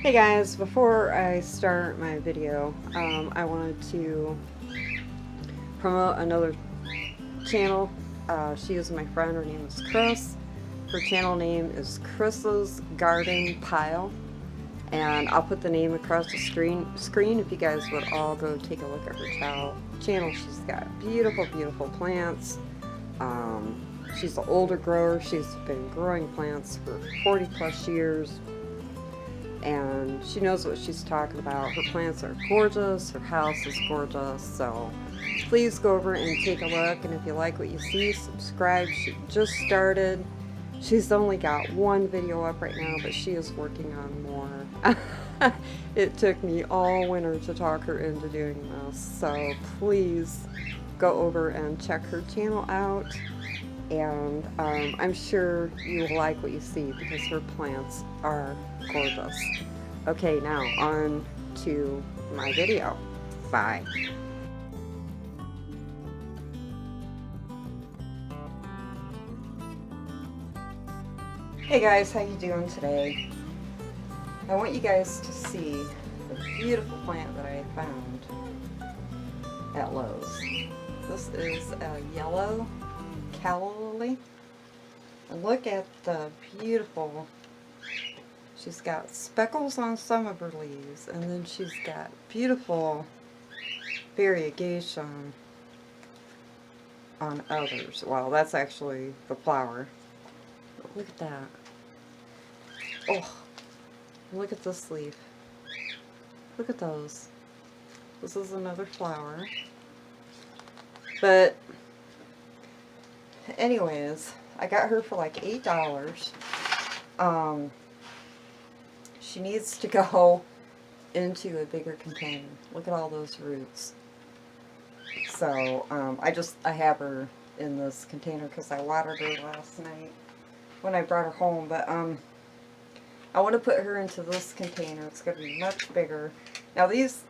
Hey guys, before I start my video, I wanted to promote another channel. She is my friend, her name is Chris. Her channel name is Chris's Garden Pile. And I'll put the name across the screen if you guys would all go take a look at her channel. She's got beautiful, beautiful plants. She's an older grower. She's been growing plants for 40 plus years, and she knows what she's talking about. Her plants are gorgeous, her house is gorgeous, so please go over and take a look, and if you like what you see, subscribe. She just started. She's only got one video up right now, but she is working on more. It took me all winter to talk her into doing this, so please go over and check her channel out, and I'm sure you will like what you see because her plants are gorgeous. Okay, now on to my video. Bye. Hey guys, how you doing today? I want you guys to see the beautiful plant that I found at Lowe's. This is a yellow calla lily. And look at the beautiful, she's got speckles on some of her leaves, and then she's got beautiful variegation on others. Well, that's actually the flower. But look at that. Oh, look at this leaf. Look at those. This is another flower. But anyways, I got her for like $8. She needs to go into a bigger container. Look at all those roots. So I have her in this container because I watered her last night when I brought her home. But I want to put her into this container. It's going to be much bigger. Now these,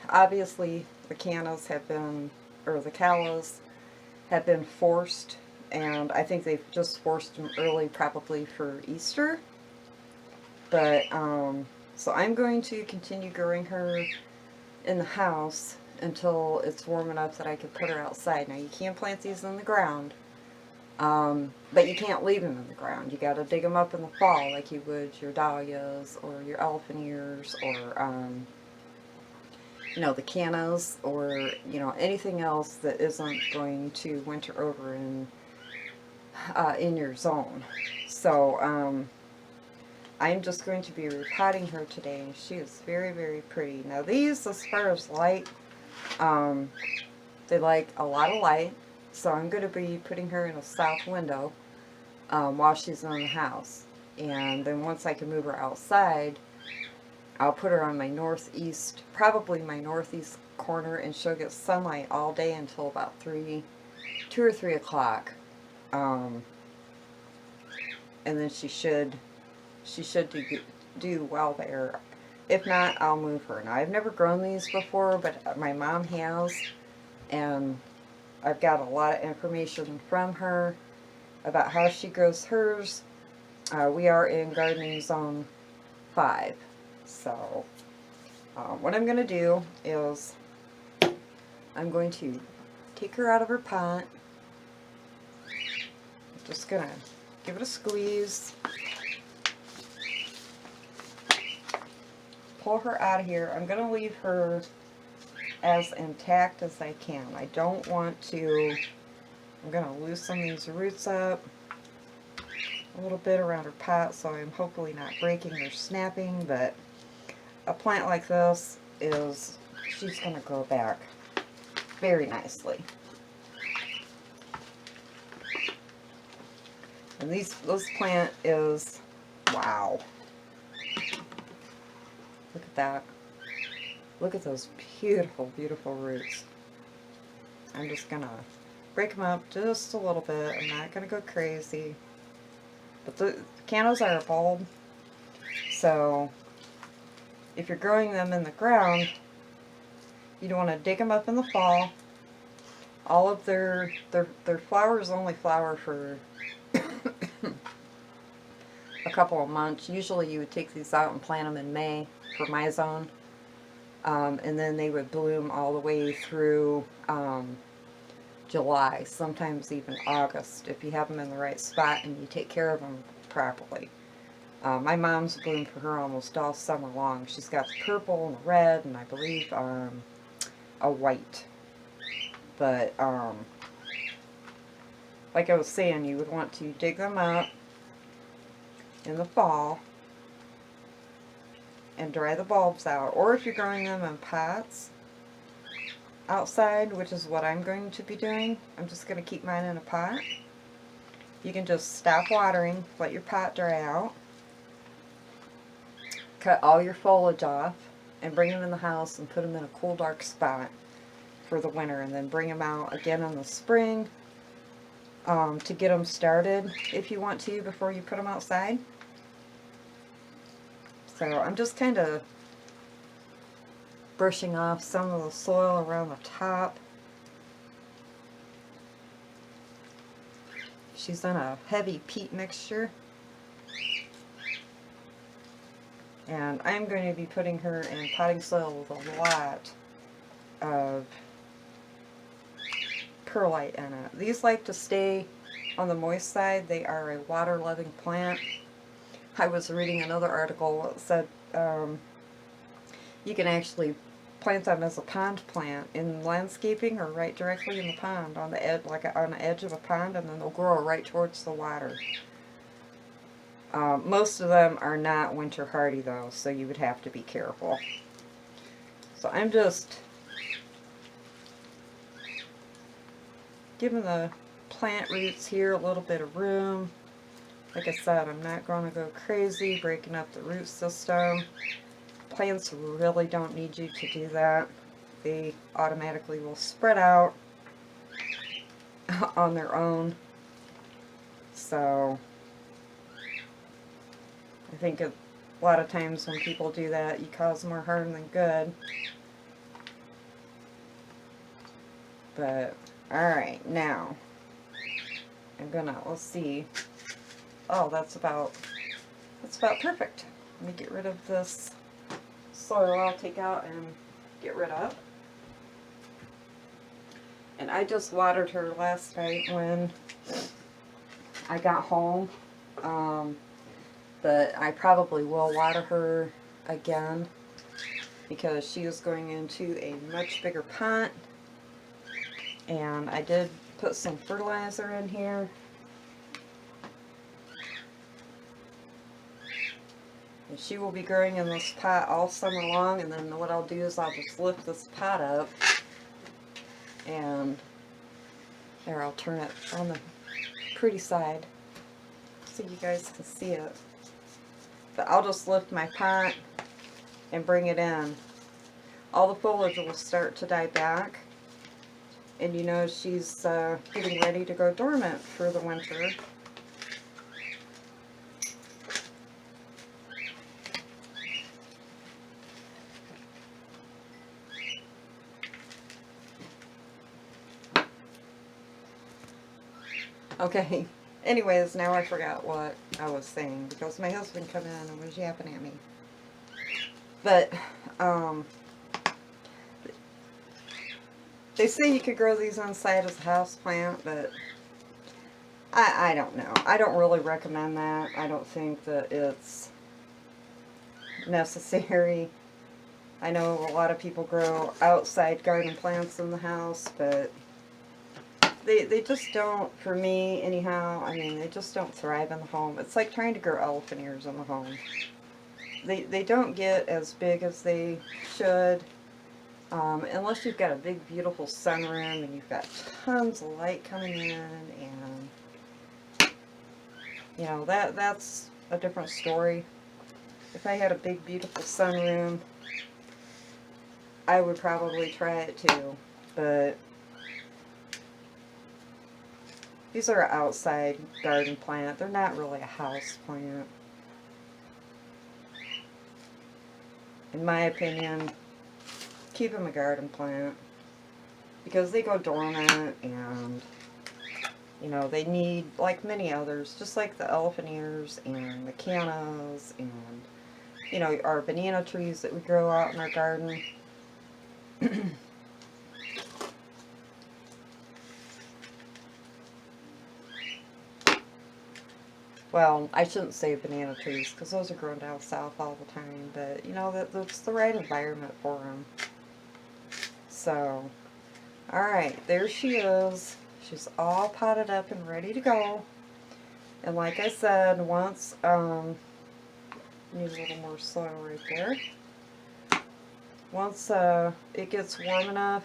obviously, the cannas have been, or the callas have been forced, and I think they've just forced them early, probably for Easter. But so I'm going to continue growing her in the house until it's warm enough that I can put her outside. Now you can plant these in the ground, but you can't leave them in the ground. You got to dig them up in the fall like you would your dahlias or your elephant ears or the cannas, or anything else that isn't going to winter over in your zone. So I'm just going to be repotting her today. She is very, very pretty. Now these, as far as light, they like a lot of light, so I'm going to be putting her in a south window while she's in the house. And then once I can move her outside, I'll put her on my northeast, probably my northeast corner, and she'll get sunlight all day until about 2 or 3 o'clock. And then she should do well there. If not, I'll move her. Now, I've never grown these before, but my mom has, and I've got a lot of information from her about how she grows hers. We are in gardening zone 5. So what I'm going to do is I'm going to take her out of her pot. I'm just going to give it a squeeze. Pull her out of here. I'm going to leave her as intact as I can. I don't want to, I'm going to loosen these roots up a little bit around her pot, so I'm hopefully not breaking or snapping, but a plant like this she's going to grow back very nicely. And this plant is, wow. Look at that. Look at those beautiful, beautiful roots. I'm just going to break them up just a little bit. I'm not going to go crazy. But the cannas are a bulb, so if you're growing them in the ground, you don't want to dig them up in the fall. All of their flowers only flower for a couple of months. Usually you would take these out and plant them in May for my zone. And then they would bloom all the way through July, sometimes even August, if you have them in the right spot and you take care of them properly. My mom's bloomed for her almost all summer long. She's got the purple and the red and I believe a white. But like I was saying, you would want to dig them up in the fall and dry the bulbs out. Or if you're growing them in pots outside, which is what I'm going to be doing, I'm just going to keep mine in a pot. You can just stop watering, let your pot dry out, cut all your foliage off, and bring them in the house and put them in a cool, dark spot for the winter, and then bring them out again in the spring to get them started if you want to before you put them outside. So I'm just kind of brushing off some of the soil around the top. She's in a heavy peat mixture. And I'm going to be putting her in potting soil with a lot of perlite in it. These like to stay on the moist side. They are a water-loving plant. I was reading another article that said you can actually plant them as a pond plant in landscaping or right directly in the pond on the edge, like on the edge of a pond, and then they'll grow right towards the water. Most of them are not winter hardy though, so you would have to be careful. So I'm just giving the plant roots here a little bit of room. Like I said, I'm not going to go crazy breaking up the root system. Plants really don't need you to do that. They automatically will spread out on their own. So I think a lot of times when people do that, you cause more harm than good. But alright, now I'm gonna, let's see. Oh, that's about perfect. Let me get rid of this soil I'll take out and get rid of. And I just watered her last night when I got home. But I probably will water her again because she is going into a much bigger pot. And I did put some fertilizer in here. And she will be growing in this pot all summer long, and then what I'll do is I'll just lift this pot up and there, I'll turn it on the pretty side so you guys can see it. But I'll just lift my pot and bring it in. All the foliage will start to die back, and you know she's getting ready to go dormant for the winter. Okay, anyways, now I forgot what I was saying because my husband came in and was yapping at me. But, they say you could grow these on site as a house plant, but I don't know. I don't really recommend that. I don't think that it's necessary. I know a lot of people grow outside garden plants in the house, but they just don't, for me anyhow, I mean, they just don't thrive in the home. It's like trying to grow elephant ears in the home. They don't get as big as they should, unless you've got a big beautiful sunroom and you've got tons of light coming in, and you know, that's a different story. If I had a big beautiful sunroom, I would probably try it too, but these are an outside garden plant. They're not really a house plant. In my opinion, keep them a garden plant because they go dormant and You know, they need, like many others, just like the elephant ears and the cannas and, you know, our banana trees that we grow out in our garden. Well, I shouldn't say banana trees because those are grown down south all the time, but you know, that's the right environment for them. So, alright, there she is. She's all potted up and ready to go. And like I said, once, need a little more soil right there. Once it gets warm enough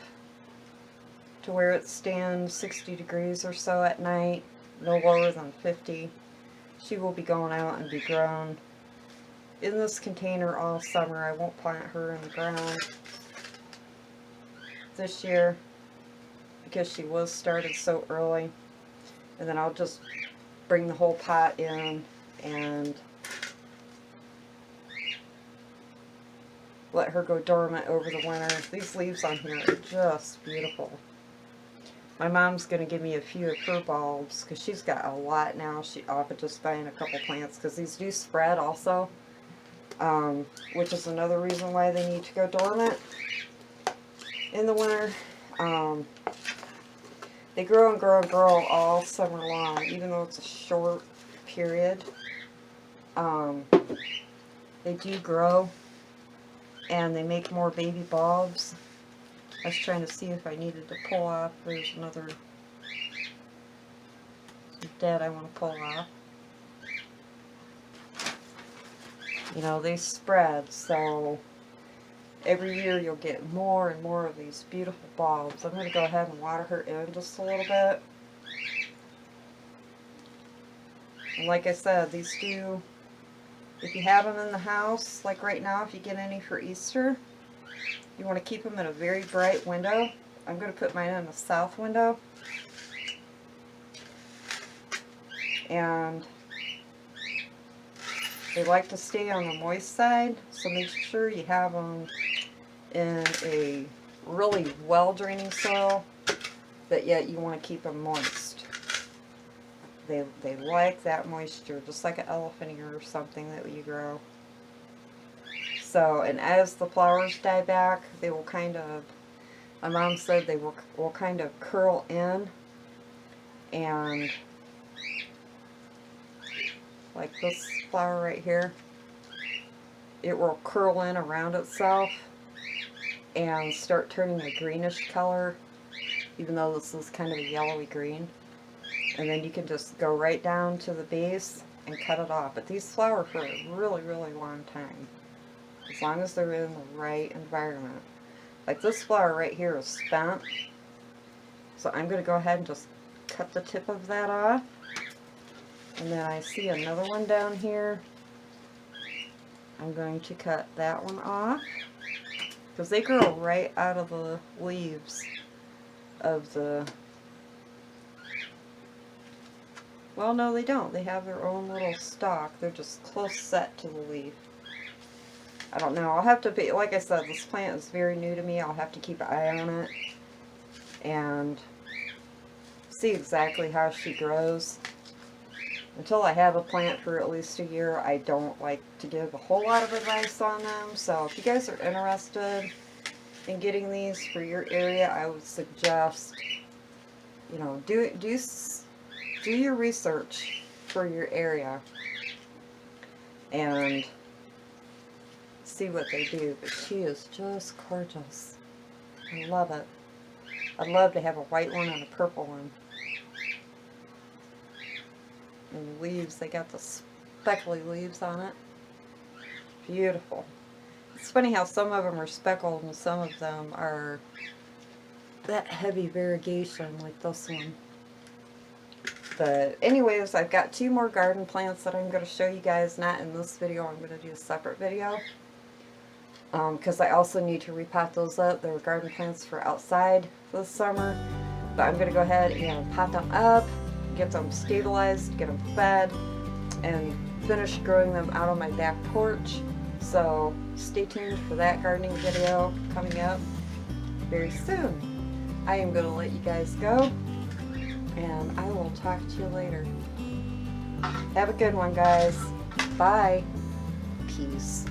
to where it stands 60 degrees or so at night, no lower than 50, she will be going out and be grown in this container all summer. I won't plant her in the ground this year because she was started so early. And then I'll just bring the whole pot in and let her go dormant over the winter. These leaves on here are just beautiful. My mom's going to give me a few of her bulbs because she's got a lot now. She offered just buying a couple plants because these do spread also, which is another reason why they need to go dormant in the winter. They grow and grow and grow all summer long, even though it's a short period. They do grow and they make more baby bulbs. I was trying to see if I needed to pull off. There's another dead I want to pull off. You know, they spread, so every year you'll get more and more of these beautiful bulbs. I'm going to go ahead and water her in just a little bit. And like I said, these do, if you have them in the house, like right now, if you get any for Easter, you want to keep them in a very bright window. I'm going to put mine in the south window. And they like to stay on the moist side, so make sure you have them in a really well-draining soil, but yet you want to keep them moist. They like that moisture, just like an elephant ear or something that you grow. So, and as the flowers die back, they will kind of, my mom said they will kind of curl in, and like this flower right here, it will curl in around itself and start turning a greenish color, even though this is kind of a yellowy green. And then you can just go right down to the base and cut it off. But these flower for a really, really long time, as long as they're in the right environment. Like this flower right here is spent, so I'm going to go ahead and just cut the tip of that off. And then I see another one down here. I'm going to cut that one off because they grow right out of the leaves of the, well, no, they don't. They have their own little stalk. They're just close set to the leaf. I don't know. I'll have to be, like I said, this plant is very new to me. I'll have to keep an eye on it and see exactly how she grows. Until I have a plant for at least a year, I don't like to give a whole lot of advice on them. So if you guys are interested in getting these for your area, I would suggest, you know, do your research for your area and see what they do. But she is just gorgeous. I love it. I'd love to have a white one and a purple one. And the leaves, they got the speckly leaves on it. Beautiful. It's funny how some of them are speckled and some of them are that heavy variegation like this one. But anyways, I've got 2 more garden plants that I'm going to show you guys, not in this video. I'm going to do a separate video. Because I also need to repot those up. They're garden plants for outside for the summer. But I'm going to go ahead and pot them up, get them stabilized, get them fed, and finish growing them out on my back porch. So stay tuned for that gardening video coming up very soon. I am going to let you guys go. And I will talk to you later. Have a good one, guys. Bye. Peace.